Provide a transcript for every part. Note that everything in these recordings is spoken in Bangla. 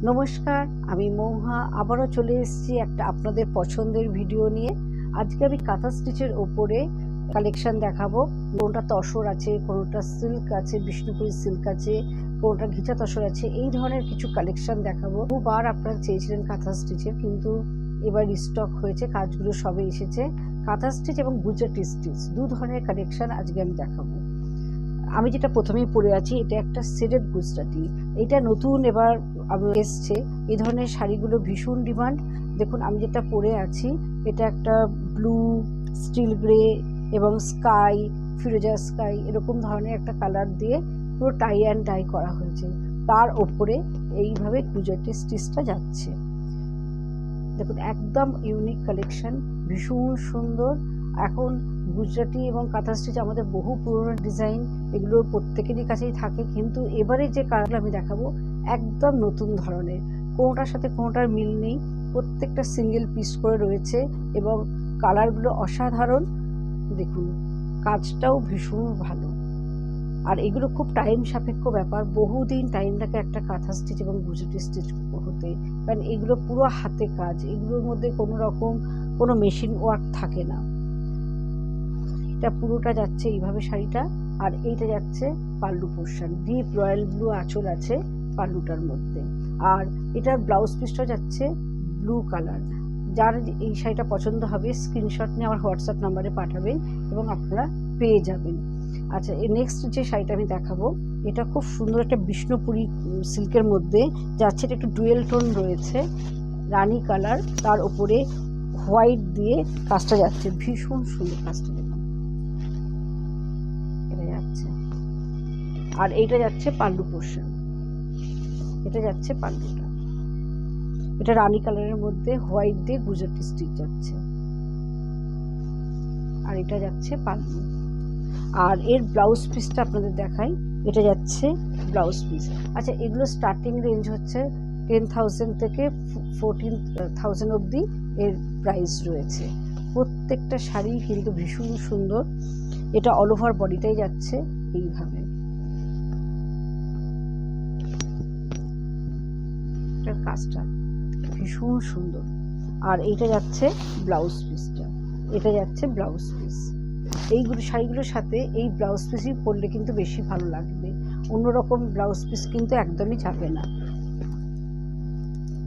নমস্কার, আমি মৌহা আবারও চলে এসেছি একটা আপনাদের পছন্দের ভিডিও নিয়ে। আজকে আমি কাঁথা স্টিচের ওপরে কালেকশন দেখাবো। কোনটা তসর আছে, কোনটা সিল্ক আছে, বিষ্ণুপুরি সিল্ক আছে, কোনটা ঘিচা তসর আছে, এই ধরনের কিছু কালেকশন দেখাবো। বহুবার আপনারা চেয়েছিলেন কাঁথা স্টিচের, কিন্তু এবার রিস্টক হয়েছে, কাজগুলো সবে এসেছে। কাঁথা স্টিচ এবং গুজরাটি স্টিচ দু ধরনের কালেকশন আজকে আমি দেখাবো। আমি যেটা প্রথমেই পরে আছি, এটা একটা সেডেড গুজরাটি। এটা নতুন এবার এসছে। এই ধরনের শাড়িগুলো ভীষণ ডিমান্ড। দেখুন আমি যেটা পরে আছি, এটা একটা ব্লু, স্টিল গ্রে এবং স্কাই, ফিরোজা স্কাই এরকম ধরনের একটা কালার দিয়ে পুরো টাই অ্যান্ড ডাই করা হয়েছে। তার ওপরে এইভাবে গুজরাটি স্টিচটা যাচ্ছে। দেখুন একদম ইউনিক কালেকশন, ভীষণ সুন্দর। এখন গুজরাটি এবং কাঁথা স্টিচ আমাদের বহু পুরনো ডিজাইন, এগুলো প্রত্যেকেরই কাছেই থাকে, কিন্তু এবারে যে কালারগুলো আমি দেখাবো একদম নতুন ধরনের। কোনোটার সাথে কোনোটার মিল নেই, প্রত্যেকটা সিঙ্গেল পিস করে রয়েছে এবং কালারগুলো অসাধারণ। দেখুন কাজটাও ভীষণ ভালো, আর এগুলো খুব টাইম সাপেক্ষ ব্যাপার। বহুদিন টাইম লাগে একটা কাঁথা স্টিচ এবং গুজরাটি স্টিচ হতে, কারণ এগুলো পুরো হাতে কাজ, এগুলোর মধ্যে কোনো রকম কোনো মেশিন ওয়ার্ক থাকে না। এটা পুরোটা যাচ্ছে এইভাবে শাড়িটা, আর এইটা যাচ্ছে pallu portion. Deep royal blue আঁচল আছে পাল্লুটার মধ্যে, আর এটার ব্লাউজ পিসটা যাচ্ছে ব্লু কালার। যার এই শাড়িটা পছন্দ হবে স্ক্রিনশট নিয়ে আমার হোয়াটসঅ্যাপ নাম্বারে পাঠাবেন এবং আপনারা পেয়ে যাবেন। আচ্ছা, এই নেক্সট যে শাড়িটা আমি দেখাবো, এটা খুব সুন্দর একটা বিষ্ণুপুরি সিল্কের মধ্যে যাচ্ছে। এটা একটু ডুয়েল টোন রয়েছে, রানী কালার, তার উপরে হোয়াইট দিয়ে কাজটা যাচ্ছে, ভীষণ সুন্দর কাজটা। দেখুন এটা যাচ্ছে, আর এইটা যাচ্ছে পাল্লু পোর্শন। এটা যাচ্ছে পাল্লুটা, এটা রানী কালারের মধ্যে হোয়াইট দিয়ে গুজরাটি স্টিচ যাচ্ছে, আর এটা যাচ্ছে পাল্লু। আর এর ব্লাউজ পিসটা আপনাদের দেখাই, এটা যাচ্ছে ব্লাউজ পিস। আচ্ছা, এগুলো স্টার্টিং রেঞ্জ হচ্ছে 10,000 থেকে 14,000 অবধি এর প্রাইস রয়েছে। প্রত্যেকটা শাড়ি কিন্তু ভীষণ সুন্দর। এটা অল ওভার বডিটাই যাচ্ছে এইভাবে, এটার কাজটা ভীষণ সুন্দর। আর এইটা যাচ্ছে ব্লাউজ পিসটা, এটা যাচ্ছে ব্লাউজ পিস। এইগুলো শাড়িগুলোর সাথে এই ব্লাউজ পিসই পরলে কিন্তু বেশি ভালো লাগবে, অন্যরকম ব্লাউজ পিস কিন্তু একদমই যাবে না।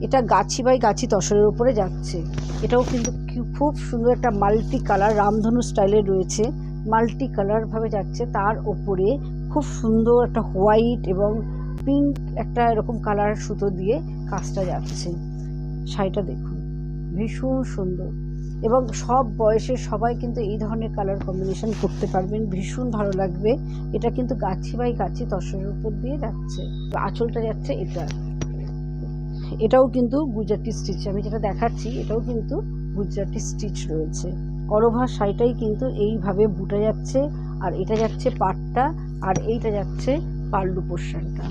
এটা গাছি বাই গাছি তসরের উপরে যাচ্ছে। এটাও কিন্তু খুব সুন্দর একটা মাল্টি কালার, রামধনু স্টাইলে রয়েছে, মাল্টি কালার ভাবে যাচ্ছে। তার ওপরে খুব সুন্দর একটা হোয়াইট এবং পিঙ্ক একটা এরকম কালার সুতো দিয়ে কাজটা যাচ্ছে। শাড়িটা দেখুন ভীষণ সুন্দর, এবং সব বয়সের সবাই কিন্তু এই ধরনের কালার কম্বিনেশন করতে পারবেন, ভীষণ ভালো লাগবে। এটা কিন্তু গাছি বাই গাছি তসরের উপর দিয়ে যাচ্ছে। আঁচলটা যাচ্ছে এটা, এটাও কিন্তু গুজরাটি স্টিচ। আমি যেটা দেখাচ্ছি এটাও কিন্তু গুজরাটি স্টিচ রয়েছে। অল ওভার শাড়িটাই কিন্তু এইভাবে বুটা যাচ্ছে, আর এটা যাচ্ছে পাটটা, আর এইটা যাচ্ছে পাল্লু পোর্শনটা।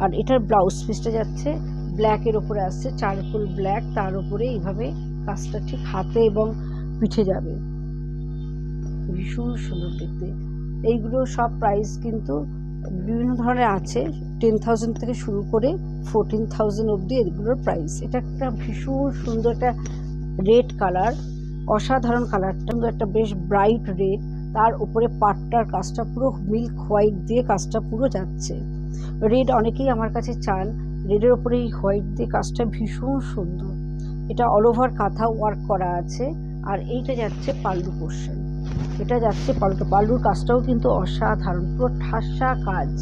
আর এটার ব্লাউজ পিসটা যাচ্ছে ব্ল্যাকের ওপরে আসছে, চারকোল ব্ল্যাক, তার উপরে এইভাবে কাজটা ঠিক হাতে এবং পিঠে যাবে, ভীষণ সুন্দর দেখতে। এইগুলো সব প্রাইস কিন্তু বিভিন্ন ধরনের আছে, 10,000 থেকে শুরু করে 14,000 অবধি এগুলোর প্রাইস। এটা একটা ভীষণ সুন্দর একটা রেড কালার, অসাধারণ কালারটা, সুন্দর একটা বেশ ব্রাইট রেড। তার উপরে পাটটার কাজটা পুরো মিল্ক হোয়াইট দিয়ে কাজটা পুরো যাচ্ছে। রেড অনেকেই আমার কাছে চান, রেডের ওপরে এই হোয়াইট দিয়ে কাজটা ভীষণ সুন্দর। এটা অল ওভার কাঁথা ওয়ার্ক করা আছে, আর এইটা যাচ্ছে পাল্লু পোর্শন। এটা যাচ্ছে পাল্লুটা, পাল্লুর কাজটাও কিন্তু অসাধারণ, পুরো ঠাসা কাজ।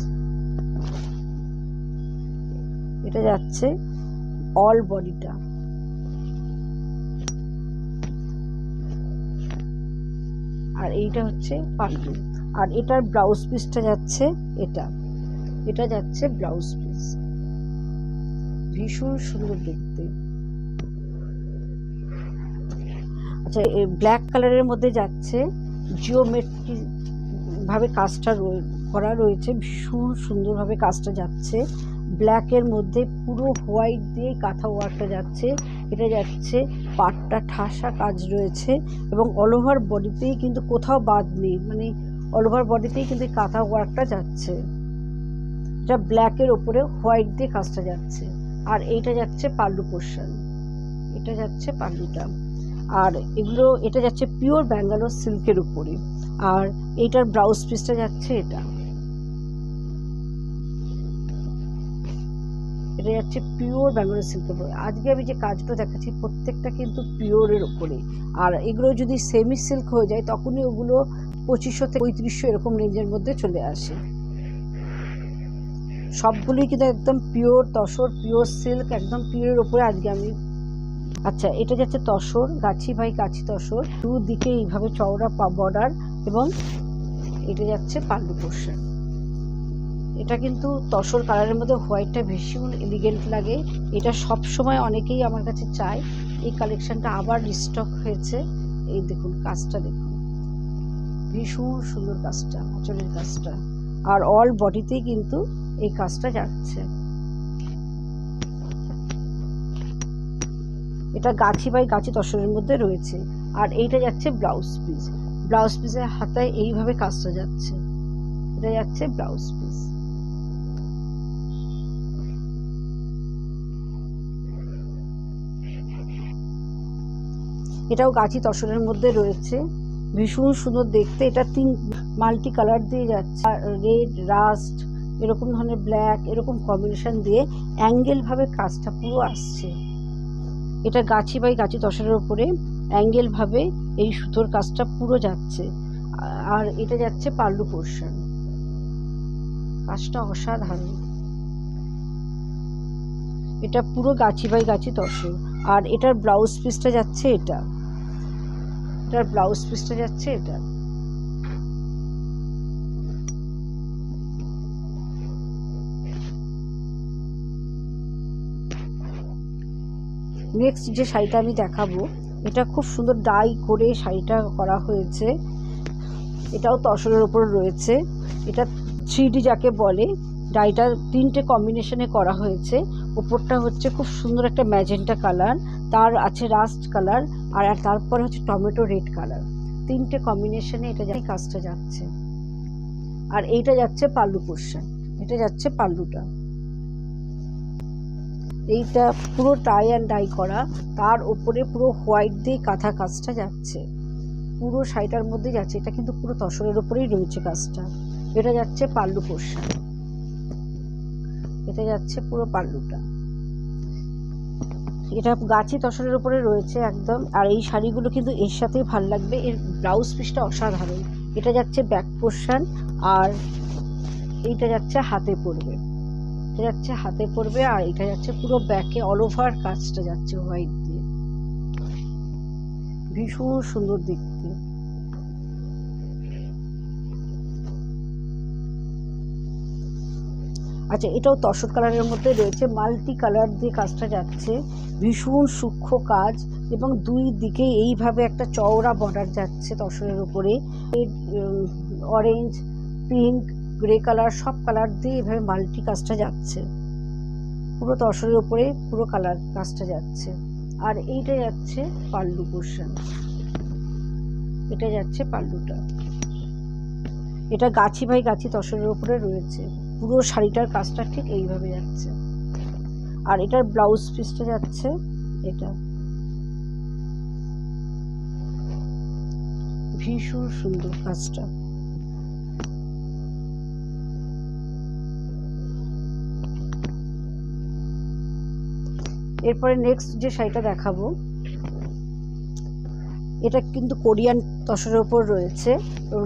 এটা যাচ্ছে অল বডিটা, আর এইটা হচ্ছে পাল্লু। আর এটার ব্লাউজ পিসটা যাচ্ছে এটা, এটা যাচ্ছে ব্লাউজ পিস, ভীষণ সুন্দর দেখতে। আচ্ছা, এই ব্ল্যাক কালারের মধ্যে যাচ্ছে জিওমেট্রি ভাবে কাজটা করা রয়েছে, ভীষণ সুন্দরভাবে কাজটা যাচ্ছে। ব্ল্যাকের মধ্যে পুরো হোয়াইট দিয়ে কাঁথা ওয়ার্কটা যাচ্ছে। এটা যাচ্ছে পাটটা ঠাসা কাজ রয়েছে, এবং অল ওভার বডিতেই কিন্তু কোথাও বাদ নেই, মানে অল ওভার বডিতেই কিন্তু কাঁথা ওয়ার্কটা যাচ্ছে। এটা ব্ল্যাকের ওপরে হোয়াইট দিয়ে কাজটা যাচ্ছে। আর এইটা যাচ্ছে পাল্লু পোর্শন, এটা যাচ্ছে পাল্লুটা। আর এগুলো এটা যাচ্ছে পিওর ব্যাঙ্গালোর সিল্কের উপরে। আর এইটার ব্লাউজ পিসটা যাচ্ছে এটা, এটা যাচ্ছে পিওর ব্যাঙ্গালোর সিল্কের উপরে। আজকে আমি যে কাজগুলো দেখাচ্ছি প্রত্যেকটা কিন্তু পিওরের ওপরে। আর এগুলো যদি সেমি সিল্ক হয়ে যায় তখনই ওগুলো 2500 থেকে 3500 এরকম রেঞ্জের মধ্যে চলে আসে। সবগুলোই কিন্তু একদম পিওর তসর, পিওর সিল্ক, একদম পিওরের ওপরে আজকে আমি। আচ্ছা, এটা যাচ্ছে তসর, গাছি ভাই গাছি তসর, দুদিকে এইভাবে চওড়া বর্ডার, এবং এটা যাচ্ছে পাল্লু পোর্শন। এটা কিন্তু তসর কালারের মধ্যে হোয়াইটটা ভীষণ এলিগেন্ট লাগে। এটা সব সময় অনেকেই আমার কাছে চায়। এই কালেকশনটা আবার রিস্টক হয়েছে। এই দেখুন কাজটা, দেখুন ভীষণ সুন্দর কাজটা, আঁচলের কাজটা। আর অল বডিতেই কিন্তু এই কাজটা যাচ্ছে। এটা গাছি বাই গাছি তসরের মধ্যে রয়েছে। আর এইটা যাচ্ছে ব্লাউজ পিস, ব্লাউজ পিসের হাতায় এইভাবে কাজটা যাচ্ছে। এটা যাচ্ছে ব্লাউজ পিস। এটাও গাছি তসরের মধ্যে রয়েছে, ভীষণ সুন্দর দেখতে। এটা 3 মাল্টি কালার দিয়ে যাচ্ছে, রেড, রাস্ট, এরকম ধরনের ব্ল্যাক, এরকম কম্বিনেশন দিয়ে অ্যাঙ্গেল ভাবে কাজটা পুরো আসছে। এটা গাছি বাই গাছি তসরের উপরে অ্যাঙ্গেল ভাবে এই সুতোর কাজটা পুরো যাচ্ছে। আর এটা যাচ্ছে পাল্লু পোর্শন, কাজটা অসাধারণ। এটা পুরো গাছি বাই গাছি তসর। আর এটার ব্লাউজ পিসটা যাচ্ছে এটা, এটার ব্লাউজ পিসটা যাচ্ছে এটা। নেক্সট যে শাড়িটা আমি দেখাবো, এটা খুব সুন্দর ডাই করে শাড়িটা করা হয়েছে। এটাও তসরের উপর রয়েছে। এটা 3D যাকে বলে, ডাইটা 3টে কম্বিনেশনে করা হয়েছে। ওপরটা হচ্ছে খুব সুন্দর একটা ম্যাজেন্টা কালার, তার আছে রাস্ট কালার, আর তারপরে হচ্ছে টমেটো রেড কালার। 3টে কম্বিনেশনে এটা কাজটা যাচ্ছে। আর এইটা যাচ্ছে পাল্লু পোর্শন, এটা যাচ্ছে পাল্লুটা। এইটা পুরো টাই অ্যান্ড ডাই করা, তার উপরে পুরো হোয়াইট দিয়ে কাঁথা কাজটা যাচ্ছে, পুরো শাড়িটার মধ্যে যাচ্ছে। এটা কিন্তু পুরো তসরের উপরেই রয়েছে কাজটা। এটা যাচ্ছে পাল্লু পোর্শন, এটা যাচ্ছে পুরো পাল্লুটা। এটা গাছি তসরের উপরে রয়েছে একদম। আর এই শাড়িগুলো কিন্তু এর সাথেই ভালো লাগবে। এর ব্লাউজ পিসটা অসাধারণ। এটা যাচ্ছে ব্যাক পোর্শন, আর এইটা যাচ্ছে হাতে পড়বে, এটা যাচ্ছে হাতে পড়বে। আর এটা যাচ্ছে পুরো ব্যাকে অল ওভার কাজটা যাচ্ছে হোয়াইট দিয়ে, ভীষণ সুন্দর দেখতে। আচ্ছা, এটাও তসর কালারের মধ্যে রয়েছে, মাল্টি কালার দিয়ে কাজটা যাচ্ছে, ভীষণ সূক্ষ্ম কাজ। এবং দুই দিকে এইভাবে একটা চওড়া বর্ডার যাচ্ছে তসরের উপরে। অরেঞ্জ, পিঙ্ক, গ্রে কালার, সব কালার দিয়ে এইভাবে মাল্টি কাজটা যাচ্ছে, পুরো তসরের উপরে পুরো কালার কাজটা যাচ্ছে। আর এইটা যাচ্ছে পাল্লু পোর্শন, এটা যাচ্ছে পাল্লুটা। এটা গাছি ভাই গাছি তসরের উপরে রয়েছে, পুরো শাড়িটার কাজটা ঠিক এইভাবে যাচ্ছে। আর এটার ব্লাউজ পিসটা যাচ্ছে এটা, ভীষণ সুন্দর কাজটা। এরপরে নেক্সট যে শাড়িটা দেখাবো, এটা কিন্তু কোরিয়ান তসরের উপর রয়েছে,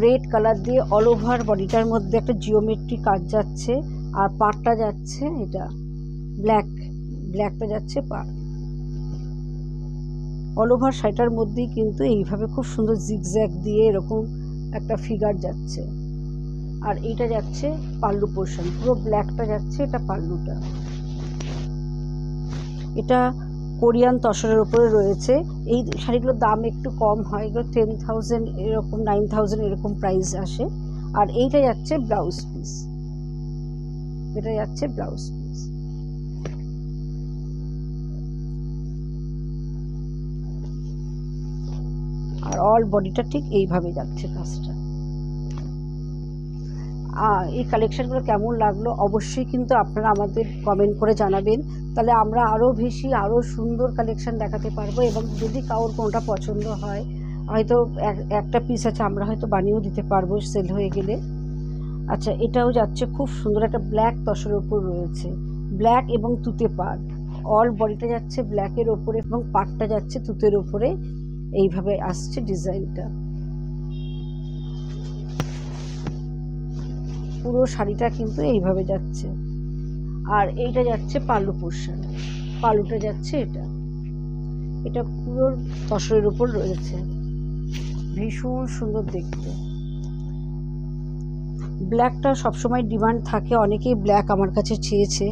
রেড কালার দিয়ে অল ওভার বডিটার মধ্যে একটা জিওমেট্রি কাজ যাচ্ছে। আর পাটটা যাচ্ছে এটা ব্ল্যাকটা যাচ্ছে পাট। অল ওভার শাড়িটার মধ্যেই কিন্তু এইভাবে খুব সুন্দর জিগজ্যাগ দিয়ে এরকম একটা ফিগার যাচ্ছে। আর এইটা যাচ্ছে পাল্লু পোর্শন, পুরো ব্ল্যাকটা যাচ্ছে, এটা পাল্লুটা। এটা কোরিয়ান তসরের উপরে রয়েছে। এই শাড়িগুলোর দাম একটু কম হয়, এগুলো 10,000 এরকম 9,000 এরকম প্রাইস আসে। আর এইটা যাচ্ছে ব্লাউজ পিস, এটা যাচ্ছে ব্লাউজ পিস। আর অল বডিটা ঠিক এইভাবে যাচ্ছে কাজটা। এই কালেকশানগুলো কেমন লাগলো অবশ্যই কিন্তু আপনারা আমাদের কমেন্ট করে জানাবেন, তাহলে আমরা আরও বেশি আরও সুন্দর কালেকশান দেখাতে পারবো। এবং যদি কারোর কোনটা পছন্দ হয়, হয়তো একটা পিস আছে, আমরা হয়তো বানিয়েও দিতে পারবো সেল হয়ে গেলে। আচ্ছা, এটাও যাচ্ছে খুব সুন্দর, একটা ব্ল্যাক তসরের ওপর রয়েছে, ব্ল্যাক এবং তুতে পাড়। অল বডিটা যাচ্ছে ব্ল্যাকের ওপরে এবং পাড়টা যাচ্ছে তুতের ওপরে, এইভাবে আসছে ডিজাইনটা। পুরো শাড়িটা কিন্তু এইভাবে যাচ্ছে। আর এইটা যাচ্ছে পাল্লু পোর্শন, পাল্লুটা যাচ্ছে এটা পুরো তসরের উপর রয়েছে, ভীষণ সুন্দর দেখতে। ব্ল্যাকটা সবসময় ডিমান্ড থাকে, অনেকেই ব্ল্যাক আমার কাছে চেয়েছে।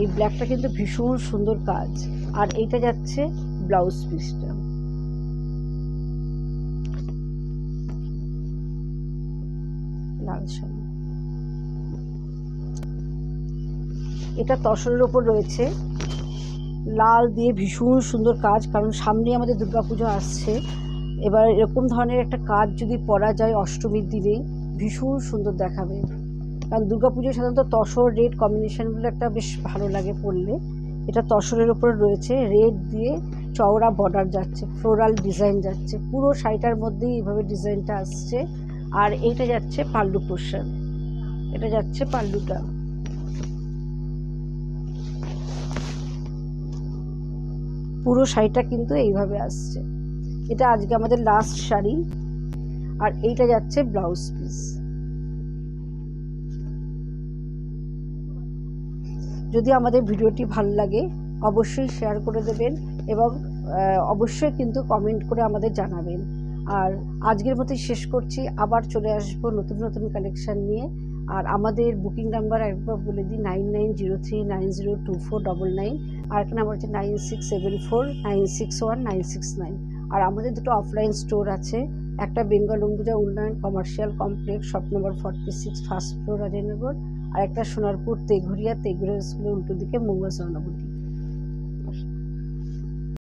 এই ব্ল্যাকটা কিন্তু ভীষণ সুন্দর কাজ। আর এইটা যাচ্ছে ব্লাউজ পিসটা, লাল শাড়ি, এটা তসরের ওপর রয়েছে, লাল দিয়ে ভীষণ সুন্দর কাজ। কারণ সামনে আমাদের দুর্গাপুজো আসছে, এবার এরকম ধরনের একটা কাজ যদি পরা যায় অষ্টমীর দিনে ভীষণ সুন্দর দেখাবে। কারণ দুর্গাপুজোয় সাধারণত তসর রেড কম্বিনেশনগুলো একটা বেশ ভালো লাগে পরলে। এটা তসরের ওপর রয়েছে, রেড দিয়ে চওড়া বর্ডার যাচ্ছে, ফ্লোরাল ডিজাইন যাচ্ছে, পুরো শাড়িটার মধ্যেই এইভাবে ডিজাইনটা আসছে। আর এইটা যাচ্ছে পাল্লু পোর্শন, এটা যাচ্ছে পাল্লুটা। পুরো শাড়িটা কিন্তু এইভাবে আসছে। এটা আজকে আমাদের লাস্ট শাড়ি। আর এইটা যাচ্ছে ব্লাউজ পিস। যদি আমাদের ভিডিওটি ভালো লাগে অবশ্যই শেয়ার করে দেবেন এবং অবশ্যই কিন্তু কমেন্ট করে আমাদের জানাবেন। আর আজকের মতোই শেষ করছি, আবার চলে আসবো নতুন নতুন কালেকশান নিয়ে। আর আমাদের বুকিং নাম্বার একবার বলে দিই, 9903902499। আর একটা নাম্বার হচ্ছে 9674961969। আর আমাদের দুটো অফলাইন স্টোর আছে, একটা Bengal Ambuja Unnayan commercial complex, shop number 46, first floor, Rajendranagar. আর একটা সোনারপুর তেঘরিয়া স্কুলের উল্টো দিকে মঙ্গল সোনারপুর।